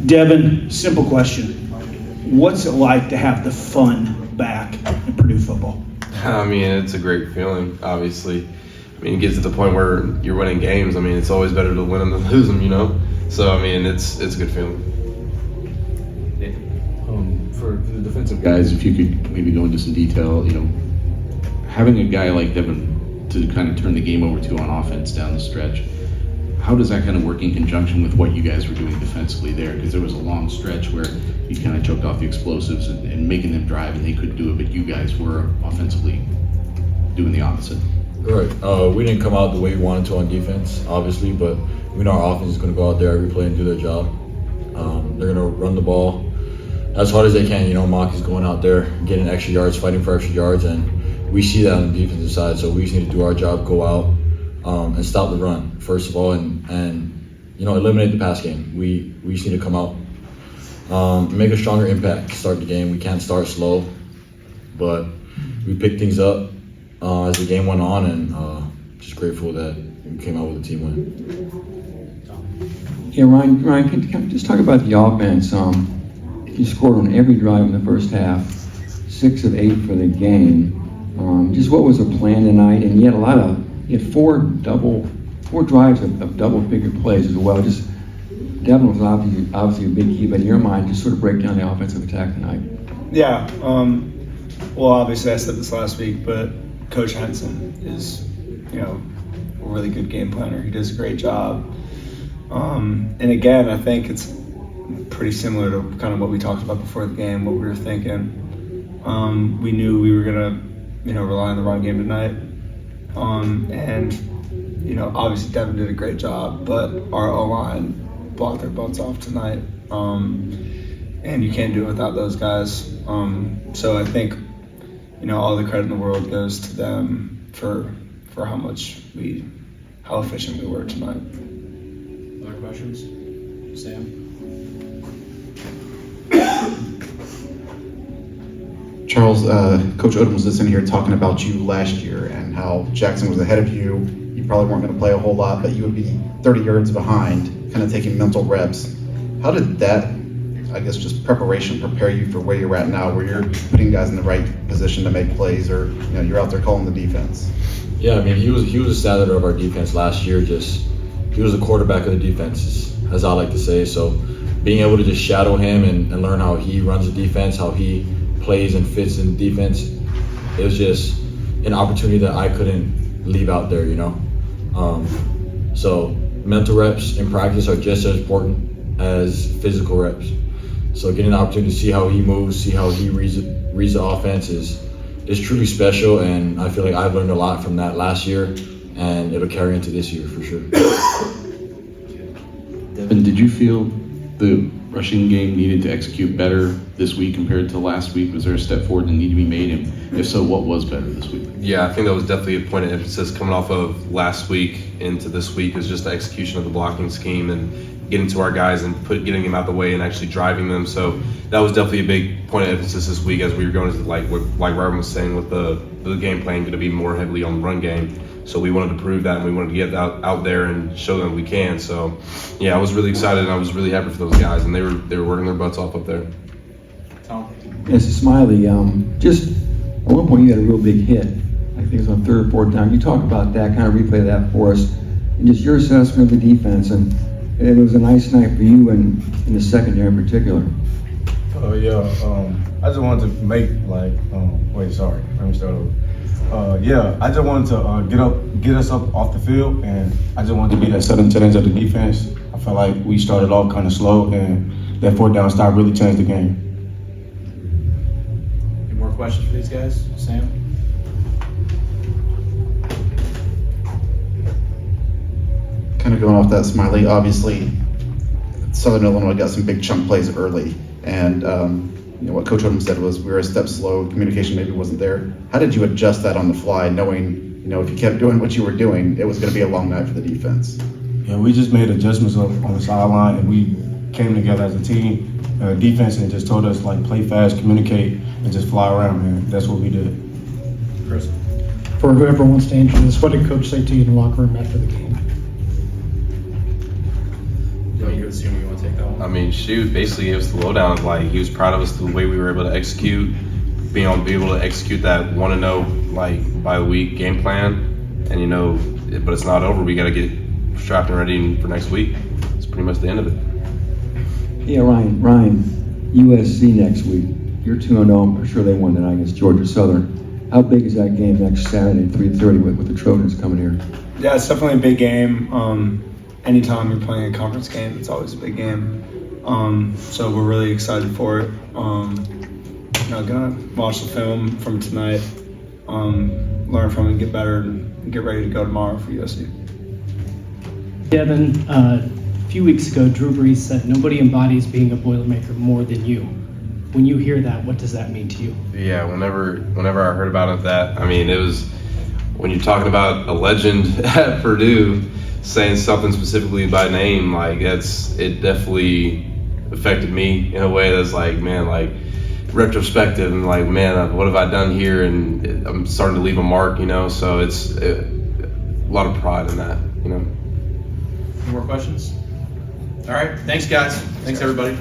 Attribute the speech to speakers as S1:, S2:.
S1: Devin, simple question. What's it like to have the fun back in Purdue football?
S2: I mean, it's a great feeling, obviously. I mean, it gets to the point where you're winning games. I mean, it's always better to win them than lose them, you know? So, I mean, it's a good feeling.
S3: For the defensive guys, if you could maybe go into some detail, having a guy like Devin to kind of turn the game over to on offense down the stretch, how does that kind of work in conjunction with what you guys were doing defensively there? Because there was a long stretch where you kind of choked off the explosives and making them drive and they couldn't do it, but you guys were offensively doing the opposite.
S4: Right. We didn't come out the way we wanted to on defense, obviously, but we know our offense is going to go out there every play and do their job. They're going to run the ball as hard as they can. Mock is going out there, getting extra yards, fighting for extra yards, and we see that on the defensive side. So we just need to do our job, go out and stop the run, first of all, and eliminate the pass game. We just need to come out, make a stronger impact, start the game. We can't start slow, but we picked things up as the game went on, and just grateful that we came out with a team win.
S5: Yeah, Ryan, can you just talk about the offense? You scored on every drive in the first half, 6 of 8 for the game. Just what was the plan tonight? And you had four drives of double-figure plays as well. Just Devin was obviously a big key, but in your mind, just sort of break down the offensive attack tonight.
S6: Yeah. Well, obviously I said this last week, but Coach Henson is, a really good game planner. He does a great job. And again, I think it's pretty similar to kind of what we talked about before the game, what we were thinking. We knew we were gonna, rely on the run game tonight. And obviously Devin did a great job, but our O-line blocked their butts off tonight. And you can't do it without those guys. So I think, all the credit in the world goes to them for how efficient we were tonight.
S1: Other questions? Sam?
S7: Charles, Coach Odom was listening here talking about you last year and how Jackson was ahead of you. You probably weren't going to play a whole lot, but you would be 30 yards behind, kind of taking mental reps. How did that, just preparation prepare you for where you're at now, where you're putting guys in the right position to make plays, or you're out there calling the defense?
S4: Yeah, I mean, he was a standard of our defense last year. He was the quarterback of the defense, as I like to say. So being able to just shadow him and learn how he runs the defense, how he plays and fits in defense, it was just an opportunity that I couldn't leave out there, So mental reps in practice are just as important as physical reps. So getting an opportunity to see how he moves, see how he reads the offense is truly special, and I feel like I've learned a lot from that last year, and it'll carry into this year for sure.
S3: Devin, did you feel the rushing game needed to execute better this week compared to last week? Was there a step forward that needed to be made? And if so, what was better this week?
S2: Yeah, I think that was definitely a point of emphasis coming off of last week into this week, is just the execution of the blocking scheme and getting to our guys and getting them out the way and actually driving them. So that was definitely a big point of emphasis this week as we were going to, like Robin was saying, with the game plan going to be more heavily on the run game. So we wanted to prove that, and we wanted to get out there and show them we can. So yeah, I was really excited, and I was really happy for those guys, and they were working their butts off up there.
S1: Tom?
S5: Yes, Smiley, just at one point you had a real big hit. I think it was on 3rd or 4th down. Can you talk about that, kind of replay that for us, and just your assessment of the defense? And it was a nice night for you and in the secondary in particular.
S8: I just wanted to make let me start over. I just wanted to get us up off the field, and I just wanted to be that southern tenants of the defense. I felt like we started off kind of slow, and that 4th down stop really changed the game.
S1: Any more questions for these guys? Sam?
S7: Kind of going off that, Smiley, obviously Southern Illinois got some big chunk plays early, and what Coach Odom said was we were a step slow, communication maybe wasn't there. How did you adjust that on the fly, knowing if you kept doing what you were doing, it was going to be a long night for the defense?
S8: Yeah, we just made adjustments on the sideline, and we came together as a team, defense, and just told us play fast, communicate, and just fly around, man. That's what we did.
S1: Chris?
S9: For whoever wants to answer this, what did Coach say to you in the locker room after the game?
S1: You want to go to Sam, or you want to take
S10: like though?
S2: I mean, shoot, basically gave us the lowdown of like he was proud of us the way we were able to execute, being able to execute that 1-0 like by the week game plan, and but it's not over. We got to get strapped and ready for next week. It's pretty much the end of it.
S5: Yeah, Ryan, USC next week. You're 2-0. I'm sure they won tonight against Georgia Southern. How big is that game next Saturday at 3:30 with the Trojans coming here?
S6: Yeah, it's definitely a big game. Anytime you're playing a conference game, it's always a big game. So we're really excited for it. Gonna watch the film from tonight, learn from it, get better, and get ready to go tomorrow for USC.
S11: Devin, a few weeks ago, Drew Brees said nobody embodies being a Boilermaker more than you. When you hear that, what does that mean to you?
S2: Yeah, whenever I heard about it, it was when you're talking about a legend at Purdue saying something specifically by name, it definitely affected me in a way that's retrospective and what have I done here? And I'm starting to leave a mark, so it's a lot of pride in that,
S10: Any more questions? All right, thanks guys. Thanks everybody.